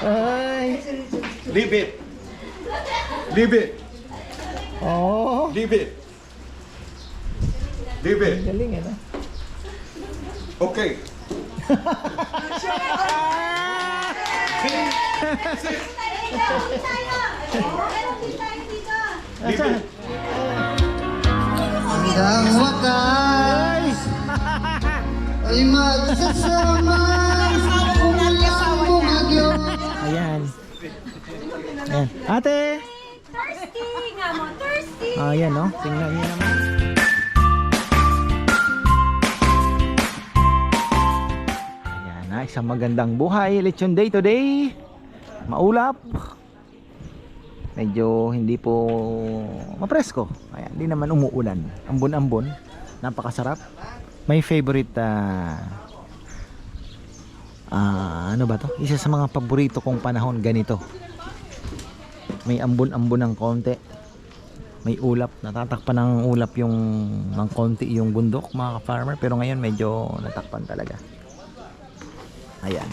Ay. Leave it. Leave it. Oh. Leave it. Leave it. Galing eh, no? Okay. Sit. Leave it. Hanggang wakas ay magsasama ulang bumagyo. Ayan. Ayan. Ate! Thirsty nga mo, thirsty! Ayan, no? Tingnan niyo naman. Ayan na, isang magandang buhay. Lechon day today. Maulap. Medyo hindi po mapresko. Ayan, hindi naman umuulan. Ambon-ambon. Napakasarap. My favorite ano ba to? Isa sa mga paborito kong panahon ganito. May ambon-ambon ng konti. May ulap. Natatakpan ng ulap yung ng konti yung bundok mga ka-farmer. Pero ngayon medyo natakpan talaga. Ayan.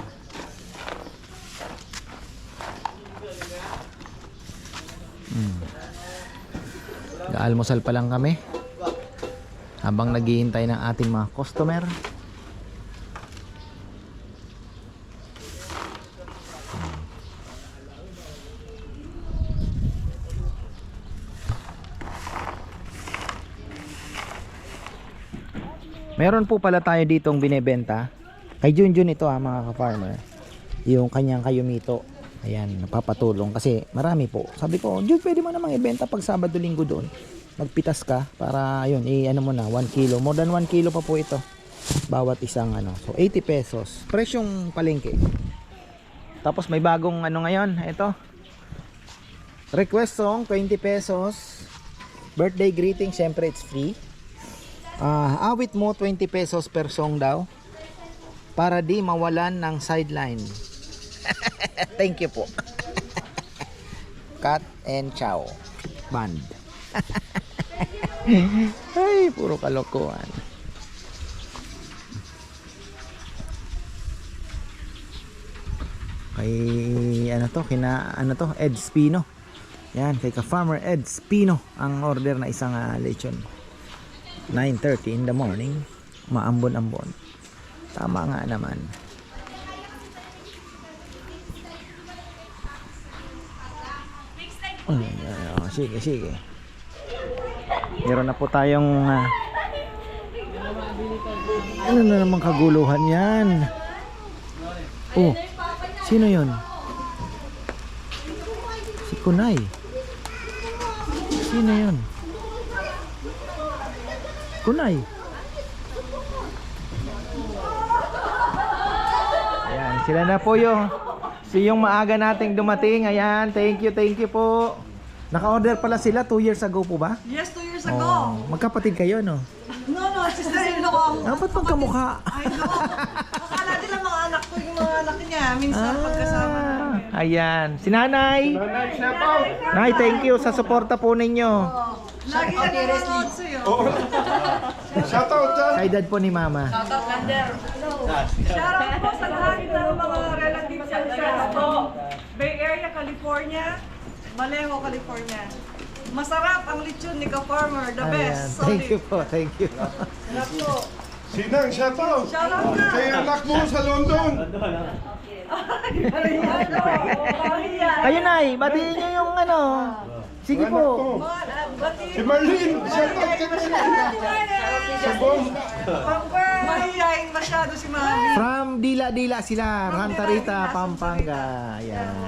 Almusal pa lang kami habang naghihintay ng ating mga customer. Meron po pala tayo ditong binebenta kay Junjun ito mga ka-farmer, yung kanyang kayumito. Ayan, napapatulong kasi marami po. Sabi ko, Jun, pwede mo namang ibenta pag Sabado Linggo doon. Magpitas ka para ayun, ano mo na 1 kilo. More than 1 kilo pa po ito. Bawat isang ano. So 80 pesos. Presyong palengke. Tapos may bagong ano ngayon, ito. Request song 20 pesos. Birthday greeting, syempre it's free. Awit mo 20 pesos per song daw. Para di mawalan ng sideline. Thank you po. Cat and Chow Band. Ay, puro kalokohan. Kay ano to, Ed Spino. Yan, kay ka-farmer Ed Spino ang order na isang lechon. 9:30 in the morning. Maambon-ambon. Tama nga naman. Sige, sige. Meron na po tayong ano na naman kaguluhan yan. Oh, sino yun? Si Kunay. Sino yun? Kunay. Ayan, sila na po yung maaga nating dumating. Ayan, thank you po. Naka-order pala sila 2 years ago po ba? Yes, 2 years ago. Oh, magkapatid kayo, no? No, sister-in-law ko ang... Ba't magkamukha? Ay, no. Akala nila mga anak ko yung mga anak niya. Minsan pagkasama namin. Ayan, si Nanay. Nay, thank you sa suporta po ninyo. Lagi na nanonood sa'yo. Shout out dyan. Sa edad po ni Mama. Shoutout po sa lahat ng mga relatives sa Bay Area, California. Vallejo, California. Masarap ang lechon ni ka-farmer. The Ayan, best. thank you po, thank you. Sarap po. Sinang, shout out. Shoutout na. Kay anak mo sa London. Kayo, Nay, batiin nyo yung ano. Sige Anak po. ko. Si Marlene. Shout out kay Marlene. Sabong. Mahihayin masyado si Mami. From Dila-Dila sila, Rantarita, Pampanga. Ayan.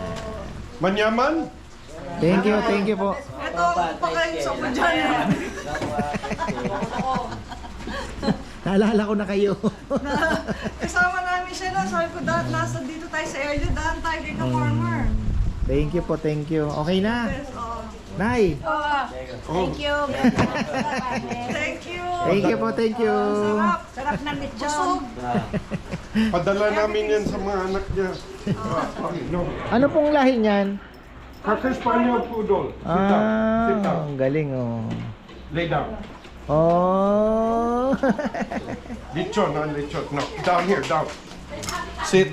Manyaman. Thank you po. Ito, pakain sa ko dyan. Naalala ko na kayo. Kasama namin siya na. Sabi ko, nasa dito tayo sa area. Daan tayo kay ka-farmer. Thank you po, thank you. Okay na. Yes, oo. Nay. Thank you. Thank you. Thank you po, thank you. Sarap ng lechon. Padala namin yan sa mga anak niya. No. Ano pong lahi niyan? Cocker Spaniel Poodle. Sit down. Sit down. Ang galing oh. Lay down. Oh. Lechon, not lechon. No, down here, down. Sit.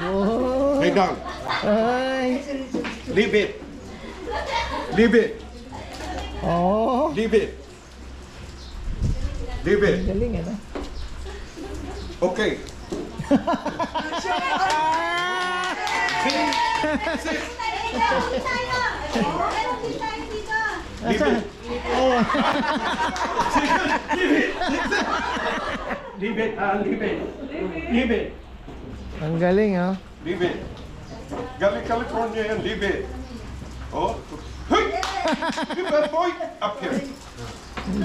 Lay down. Ay. Leave it. Leave it. Oh. Leave it. Leave it. Galing ano. Okay. Leave it. Leave it. Leave it. Leave it. Ang galing oh. Leave it. Galing California yan. Leave it. Oh. Hey! Leave that boy. Up here.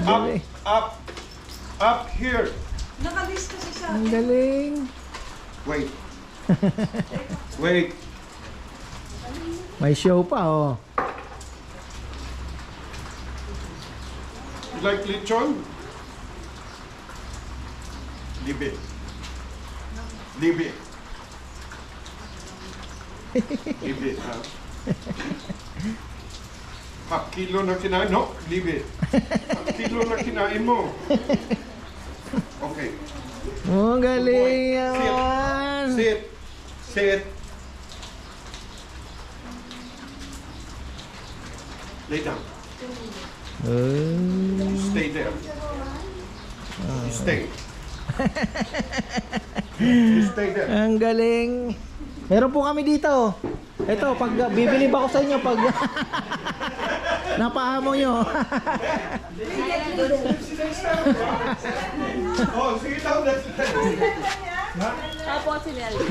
Up. Up. Up here. Nakalis kasi siya. Ang galing. Wait. Wait. May show pa oh. You like lechon? Leave it. Leave it. Leave it, ha? Half kilo na kinain? No, leave it. Half kilo na kinain mo. Okay. Oh, galing Sit. naman. Sit. Sit. Lay down. Stay there. You stay. You stay there. Ang galing. Meron po kami dito. Ito, pag bibilib ako sa inyo pag napahamo nyo. Oh, sit down.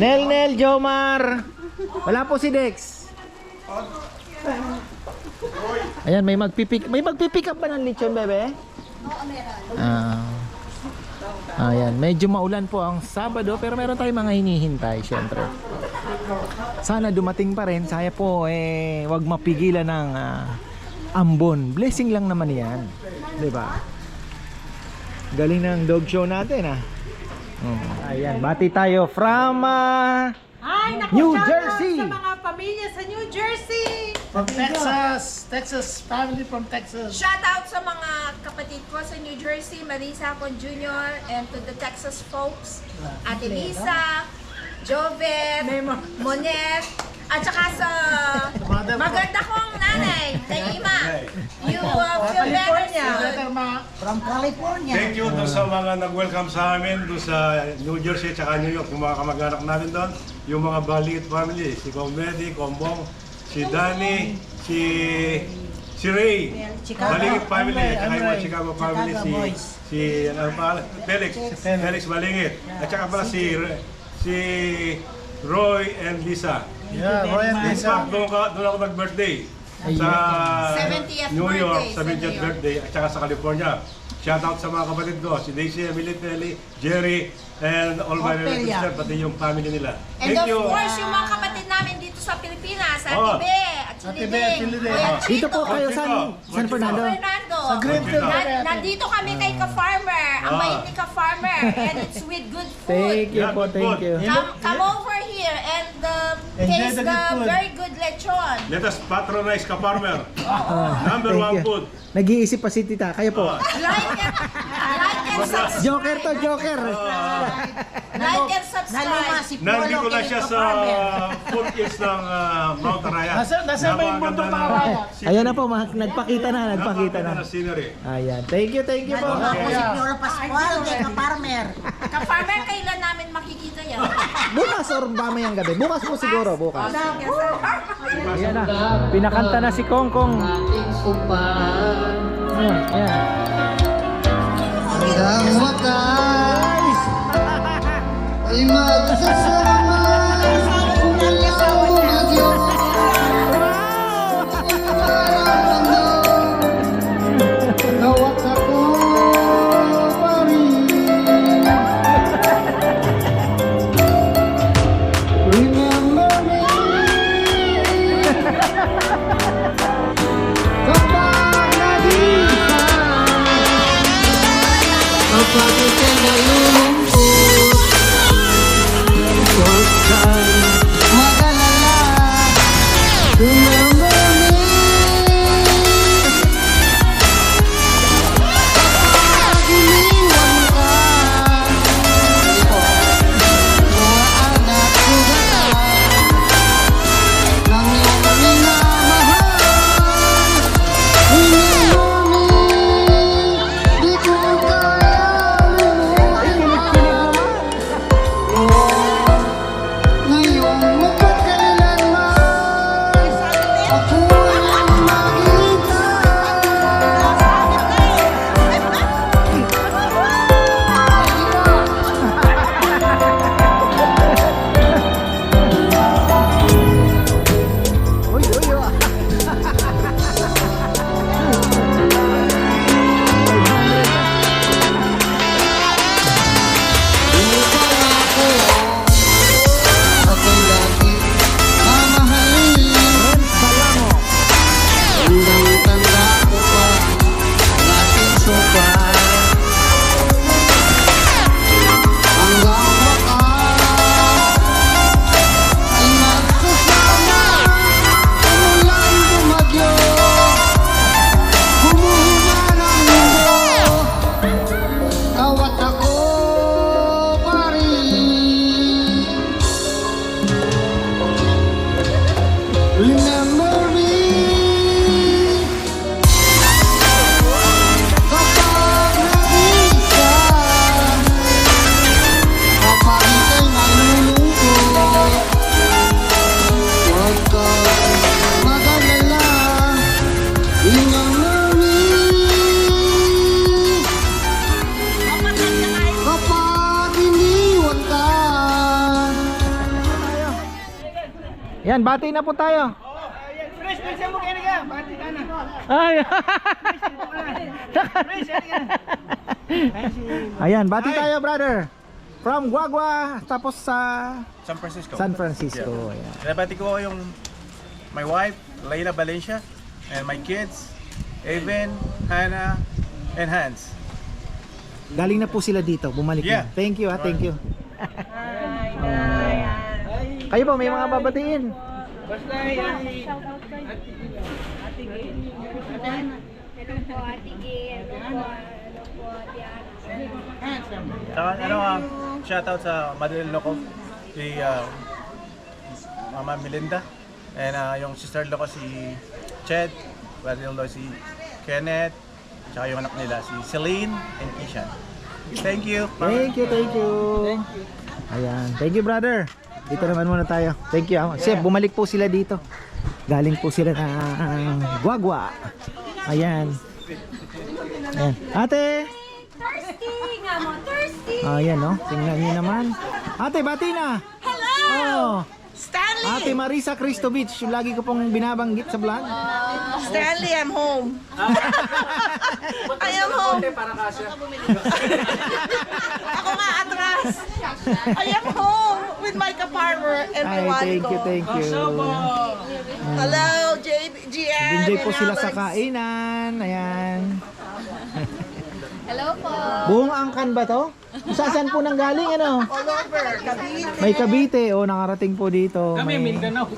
Nel, Jomar. Wala po si Dex. Ayan, may magpipick up ba ng lechon, bebe? Oo, meron. Ayan, medyo maulan po ang Sabado pero meron tayong mga hinihintay, syempre. Sana dumating pa rin. Saya po wag mapigilan ng ambon. Blessing lang naman 'yan. 'Di ba? Galing ng dog show natin Ayan, bati tayo from Ay, naku, New shoutout Jersey. sa mga pamilya sa New Jersey. From Texas, family from Texas. Shout out sa mga kapatid ko sa New Jersey, Marisa Con Jr. and to the Texas folks, Ate Lisa, Jovet, Monet, at saka sa maganda kong nanay, Naima. You feel better soon. From California. Thank you doon sa mga nag-welcome sa amin doon sa New Jersey at New York, yung mga kamag-anak namin doon, yung mga Balit family, si Comedy, Combong, si Danny, si Ray, Balingit family, at saka yung mga Chicago family, si ano pa, Felix Balingit, at saka pala si Roy and Lisa. Yeah, Roy and In Lisa. fact, doon ako nag-birthday sa 70th New York, birthday sa 70th New York. birthday, at saka sa California. Shout out sa mga kapatid ko, si Daisy, Emily, Jerry, and all my relatives there, pati yung family nila. And Thank of you. course, yung mga kapatid namin dito sa Pilipinas, Ate Oh. Be, at Chiliding, Kuya Chito. Dito po kayo San Fernando. Fernando. Greenfield. Nandito kami kay Ka-Farmer. Ang bait ni Ka-Farmer. And it's with good food. Thank you Yeah, po, good thank food. you. Come over here and taste the the good food. very good lechon. Let us patronize Ka-Farmer. Number Thank one you. food. Nag-iisip pa si Tita. Kayo po. Like and subscribe. Joker to, Joker. Like and subscribe. Nandito na siya sa foothills ng Mount Arayat. Nasa may mundo ng Arayat. Ayan na po, nagpakita na. Napakaganda na scenery. Ayan. Thank you po. Ka-Farmer, kailan namin makikita yan? Bukas or mamayang gabi? Bukas po siguro, bukas. Ayan na. Pinakanta na si Kongkong. Ayan. Hanggang wakas ay magsasama ang bumagyo. Nawat ako pa rin. Remember me kapag nag-iisa, kapag ika'y nalulungkot, ikaw Remember me kapag nag-isa, kapag ika'y nalulungkot, huwag kang mag-alala. Remember me kapag iniwan ka. Yan, bati na po tayo. Ay. Ayan, bati tayo, brother. From Guagua tapos sa San Francisco. San Francisco. Ayan. Nabati ko yung my wife, Layla Valencia, and my kids, Evan, Hannah, and Hans. Galing na po sila dito, bumalik Yeah. na. Thank you, thank you. Kayo po, may mga babatiin. Saka shoutout sa mother-in-law ko, si Mama Melinda, and yung sister-in-law ko si Ched, brother-in-law si Kenneth, saka yung anak nila si Celine and Kishan. Thank you. Thank you, thank you. Ayan, thank you, brother. Dito naman muna tayo. Thank you. Kasi bumalik po sila dito. Galing po sila ng Guagua. Ayan. Ayan. Ate! Thirsty nga mo, thirsty! Ayan, no? Tingnan niyo naman. Ate, bati na! Hello! Oh, Stanley! Ate Marisa Cristovich, yung lagi ko pong binabanggit sa vlog. Stanley, I'm home. I am home. Ako nga atras. I am home with my ka-farmer and my Ay, wife thank you, ko. thank you. Hello, GM. Enjoy po and sila sa Alex. kainan. Ayan. Hello po! Buong angkan ba to? Saan po nang galing, ano? All over, Cavite. May Cavite, o nakarating po dito. May Mindanao.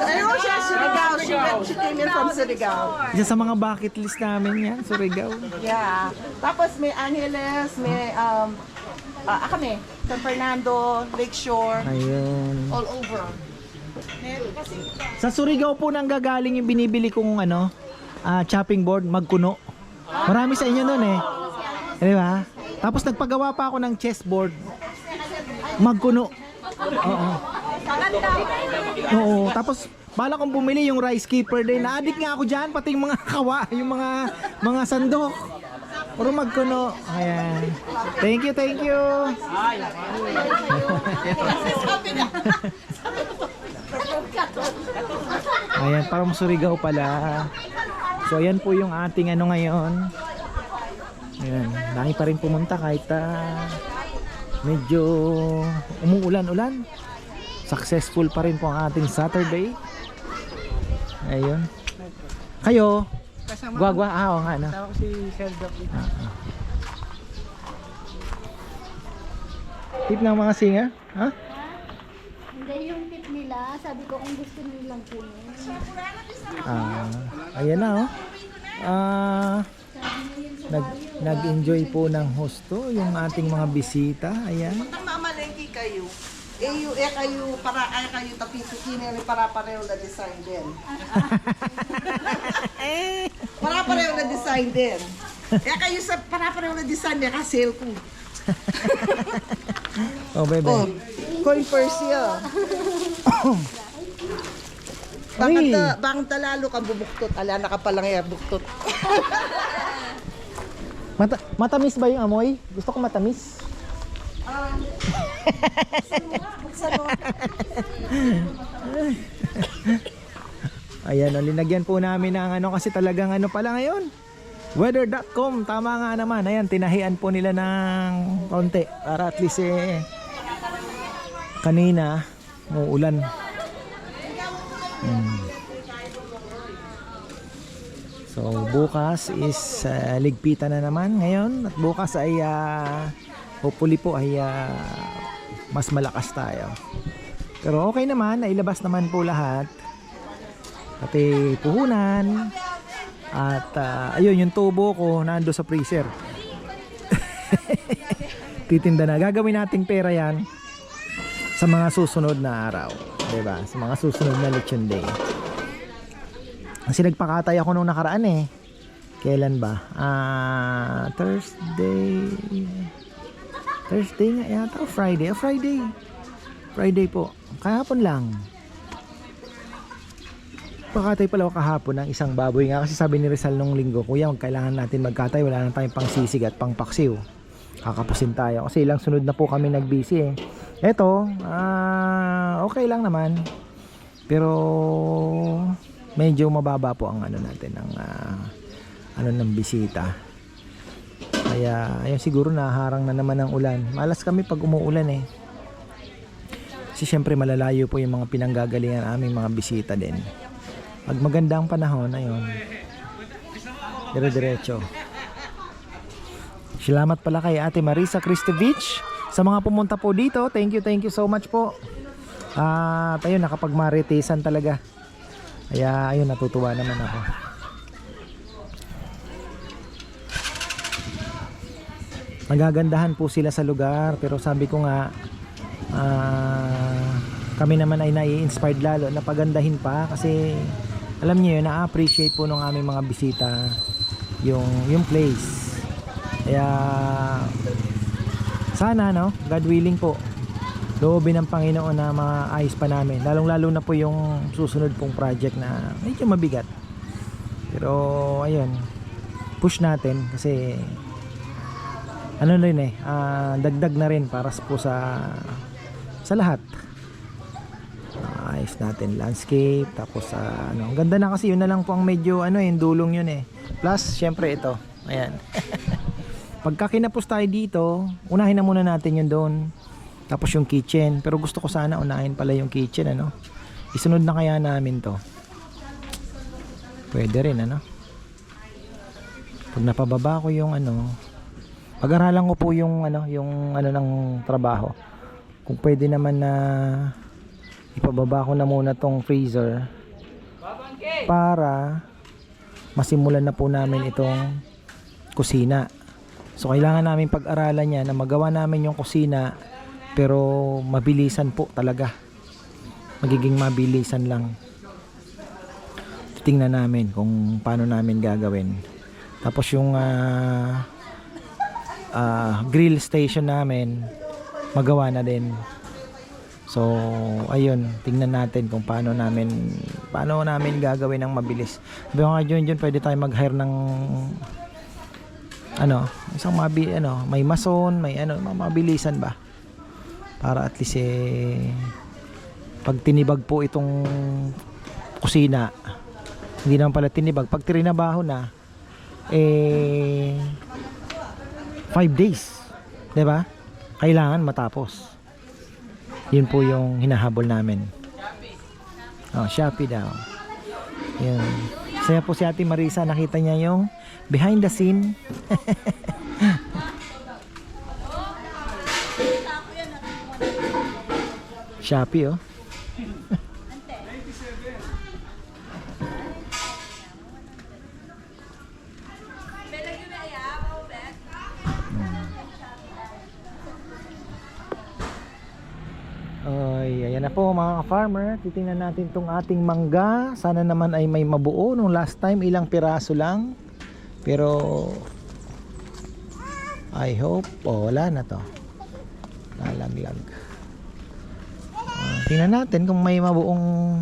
Ayun siya, Surigao. She came in from Surigao. Isa sa mga bucket list namin yan, Surigao. Yeah. Tapos may Angeles, may kami, San Fernando, Lakeshore, Ayun. all over. Sa Surigao po nang gagaling yung binibili kong chopping board, magkuno. Marami sa inyo nun eh. Di ba? Tapos nagpagawa pa ako ng chessboard, magkuno. Oo. Oo. Tapos bala kong bumili yung rice keeper din. Na-addict nga ako dyan, pati yung mga kawa, yung mga sandok. Puro magkuno. Ayan. Thank you, thank you. Ayan, parang Surigao pala. So ayan po yung ating ngayon. Ayan, dami pa rin pumunta kahit medyo umuulan-ulan. Successful pa rin po ang ating Saturday. Ayun. Kayo? Guagua? Oo nga, no? Tawag si Sir Doc. Tip ng mga singer? Ha? Hindi yung tip nila, sabi ko kung gusto nilang kunin. Ayan na, oh. Nag-enjoy po ng husto yung ating mga bisita. Ayan. Mamalengke kayo. Kayo tapito kinili para pareho na design din. Para pareho na design din. Kayo sa para pareho na design niya ka-sale ko. Oh, bebe. Oh, coin Persia. Uy. Bakit talalo ka bubuktot? Ala na ka palang buktot. Matamis ba yung amoy? Gusto ko matamis. Ayan, linagyan po namin ng kasi talagang pala ngayon. Weather.com, tama nga naman. Ayan, tinahian po nila ng konti para at least kanina uulan. So bukas is ligpitan na naman ngayon at bukas ay hopefully po ay mas malakas tayo. Pero okay naman, nailabas naman po lahat. Pati puhunan. At ayun, yung tubo ko nando sa freezer. Titinda na. Gagawin nating pera yan sa mga susunod na araw, 'di ba? Sa mga susunod na Lechon Day. Kasi nagpakatay ako nung nakaraan eh. Kailan ba? Thursday nga yata o Friday? Friday po. Kahapon lang. Pakatay pala ako kahapon ng isang baboy nga kasi sabi ni Rizal nung linggo, kuya, kailangan natin magkatay, wala na tayong pang sisig at pang paksiw. Kakapusin tayo kasi ilang sunod na po kami nagbisi eh. Eto, okay lang naman. Pero medyo mababa po ang ano natin ng bisita. Kaya ayun, siguro naharang na naman ng ulan. Malas kami pag umuulan eh. Kasi syempre malalayo po yung mga pinanggagalingan aming mga bisita din. Pag maganda ang panahon, ayun, dire-diretso. Salamat pala kay Ate Marisa Kristovich sa mga pumunta po dito. Thank you so much po. At ayun, nakapagmaritisan talaga. Kaya ayun, natutuwa naman ako. Nagagandahan po sila sa lugar, pero sabi ko nga, kami naman ay nai-inspired lalo na pagandahin pa kasi alam niyo yun, na-appreciate po ng aming mga bisita yung place. Kaya sana no, God willing po, loobin ng Panginoon na maayos pa namin, lalong lalo na po yung susunod pong project na medyo mabigat, pero ayun, push natin kasi ano rin eh, dagdag na rin para po sa lahat. Ayos natin landscape, tapos ang ganda na kasi, yun na lang po ang medyo yung dulong yun eh, plus syempre ito, ayan. Pagka kinapos tayo dito, unahin na muna natin yun doon, tapos yung kitchen, pero gusto ko sana unahin pala yung kitchen, isunod na kaya namin to, pwede rin pag napababa ko yung pag-aralan ko po yung ng trabaho, kung pwede naman na ipababa ko na muna tong freezer para masimulan na po namin itong kusina. So kailangan namin pag-aralan niya na magawa namin yung kusina, pero mabilisan po talaga, magiging mabilisan lang. Titingnan namin kung paano namin gagawin. Tapos yung grill station namin magawa na din. So ayun, tingnan natin kung paano namin gagawin ng mabilis. Sabi ko nga, Jun, pwede tayo mag-hire ng isang may mason, may mabilisan ba, para at least pag tinibag po itong kusina, hindi naman pala tinibag, pag trinabaho na 5 days, 'di ba? Kailangan matapos. Yun po yung hinahabol namin. Shopee daw. Yun. Saya po si Ate Marisa, nakita niya yung behind the scene. Shopee ayan na po mga ka-farmer, titingnan natin tong ating mangga. Sana naman ay may mabuo. Nung last time ilang piraso lang, pero I hope wala na to, lalaglag. Tingnan natin kung may mabuong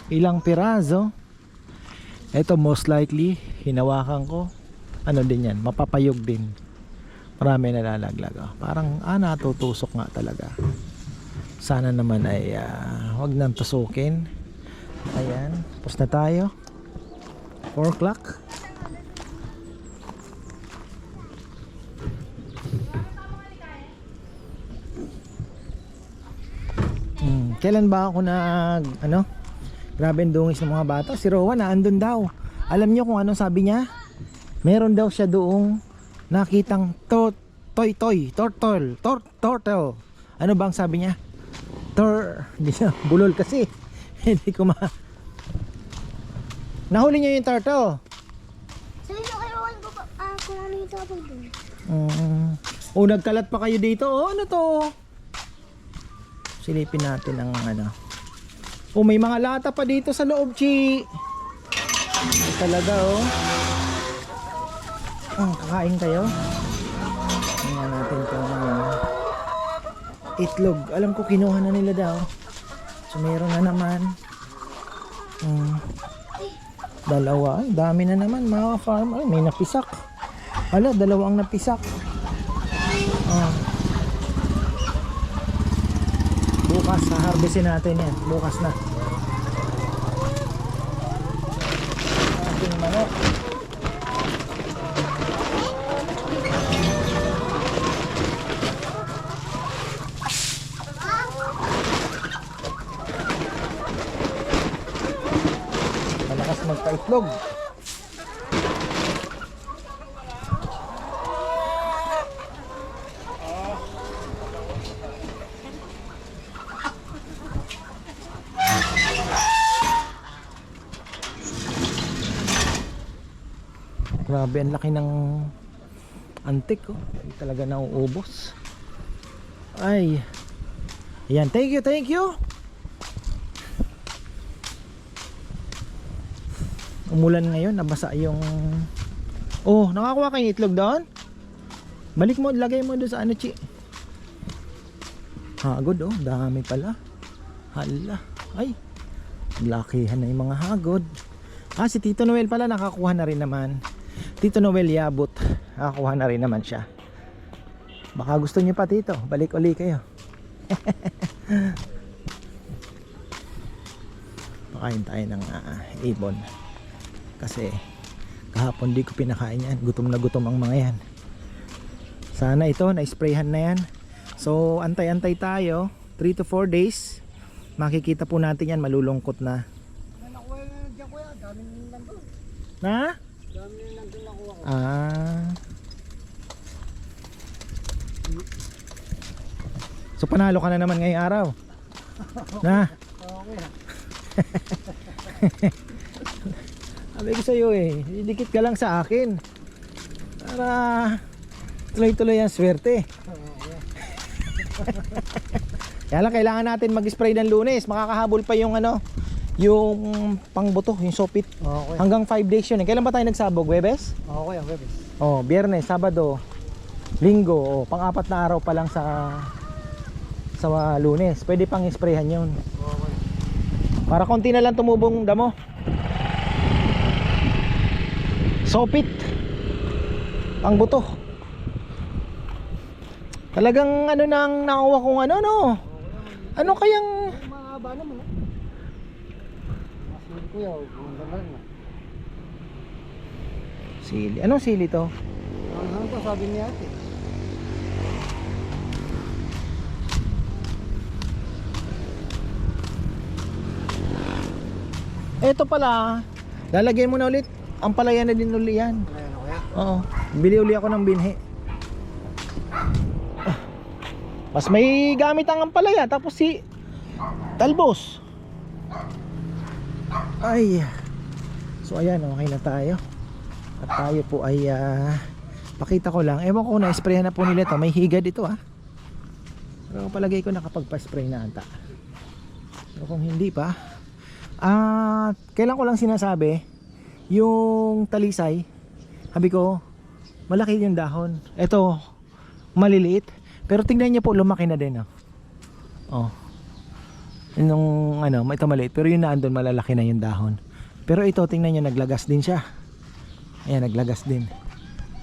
ilang piraso. Ito most likely hinawakan ko, din yan, mapapayog din, marami nalalaglag. Parang natutusok nga talaga. Sana naman ay wag nang tusukin. Ayan, tapos na tayo. 4 o'clock. Kailan ba ako grabe ang dungis ng mga bata. Si Rowan andun daw. Alam niyo kung anong sabi niya? Meron daw siya doong nakitang turtle. Ano bang sabi niya? Hindi na, bulol kasi. Hindi ko nahuli niyo yung turtle. Sino kayo kung ano yung tawag doon? Nagkalat pa kayo dito. Ano to? Silipin natin ang ano. Oh, may mga lata pa dito sa loob, Chi. Ay, talaga, oh. Kakain kayo? Tingnan natin itong itlog. Alam ko kinuha na nila daw. So meron na naman. Dalawa. Ay, dami na naman mga farm. Ay, may napisak. Ala, dalawang napisak. Bukas, harvestin natin yan. Bukas na. Ating manok. Malakas magpaitlog. Grabe, ang laki ng antik, oh. Hindi talaga nauubos. Ay. Ayan, thank you, thank you. Umulan ngayon, nabasa yung... Oh, nakakuha kayong itlog doon? Balik mo, lagay mo doon sa ano, Chi. Hagod, oh, dami pala. Hala. Ay, lakihan na yung mga hagod. Si Tito Noel pala nakakuha na rin naman. Tito Noel Yabut, nakakuha na rin naman siya. Baka gusto niyo pa, Tito, balik uli kayo. Pakain tayo ng ibon. Kasi kahapon di ko pinakain yan. Gutom na gutom ang mga yan. Sana ito, na-sprayhan na yan. So antay-antay tayo, 3 to 4 days. Makikita po natin yan, malulungkot na. Na? So panalo ka na naman ngayong araw. Na? Sabi ko sa'yo eh, didikit ka lang sa akin para tuloy-tuloy ang swerte. Kaya lang kailangan natin mag-spray ng Lunes. Makakahabol pa yung ano, yung pangbuto, yung sopit. Okay. Hanggang 5 days yun eh. Kailan ba tayo nagsabog? Webes? Okay, Webes. Oh, Biyernes, Sabado, Linggo, oh, pang-4 na araw pa lang sa Lunes. Pwede pang isprayhan yun. Okay. Para konti na lang tumubong damo. Sopit. Pangbuto. Talagang ano nang nakuha kong ano, no? Ano kayang... Mahaba naman, eh. Masili ko yaw, ganda na. Sili. Anong sili to? Ano to, sabi niya ate. Eto pala, lalagyan mo na ulit. Ang palaya na din uli yan. Ayan, kaya. Oo. Bili uli ako ng binhi. Mas may gamit ang ampalaya. Tapos si talbos. Ay. So ayan, okay na tayo. At tayo po ay pakita ko lang. Ewan ko na sprayan na po nila ito. May higad ito Pero palagay ko nakapagpa-spray na ata. Pero kung hindi pa, kailan ko lang sinasabi, yung talisay, sabi ko, malaki yung dahon. Ito, maliliit. Pero tingnan niyo po, lumaki na din. Oh. Nung ito maliit. Pero yung naandun, malalaki na yung dahon. Pero ito, tingnan niyo, naglagas din siya. Ayan, naglagas din.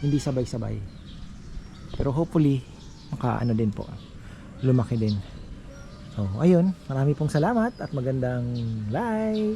Hindi sabay-sabay. Pero hopefully, din po. Lumaki din. So, ayun. Marami pong salamat at magandang life.